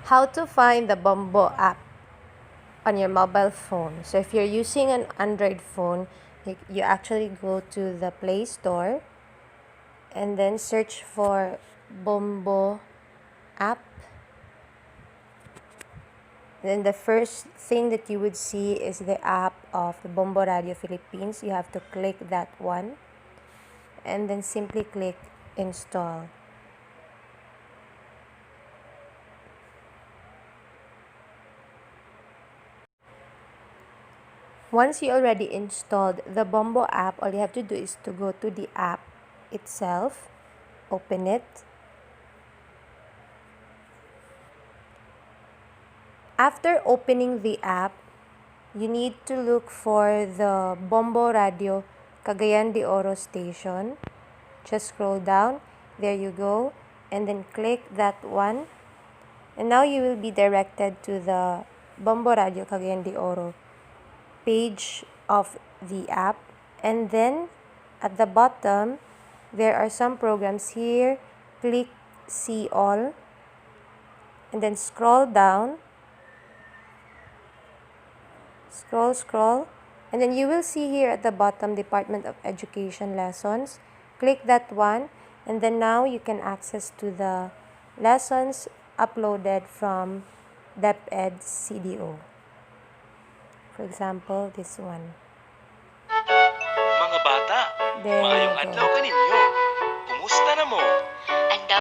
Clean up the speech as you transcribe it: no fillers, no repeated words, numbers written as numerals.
how to find the Bombo app on your mobile phone. So if you're using an Android phone, you actually go to the Play Store and then search for Bombo app. Then the first thing that you would see is the app of the Bombo Radio Philippines. You have to click that one and then simply click install. Once you already installed the Bombo app, all you have to do is to go to the app itself, open it. After opening the app, you need to look for the Bombo Radio Cagayan de Oro station. Just scroll down, there you go, and then click that one. And now you will be directed to the Bombo Radio Cagayan de Oro page of the app. And then at the bottom, there are some programs here. Click see all, and then scroll down. Scroll, and then you will see here at the bottom Department of Education lessons. Click that one, and then now you can access to the lessons uploaded from DepEd CDO. For example, this one. Mga bata, maayong adlaw kaninyo. Kumusta na mo?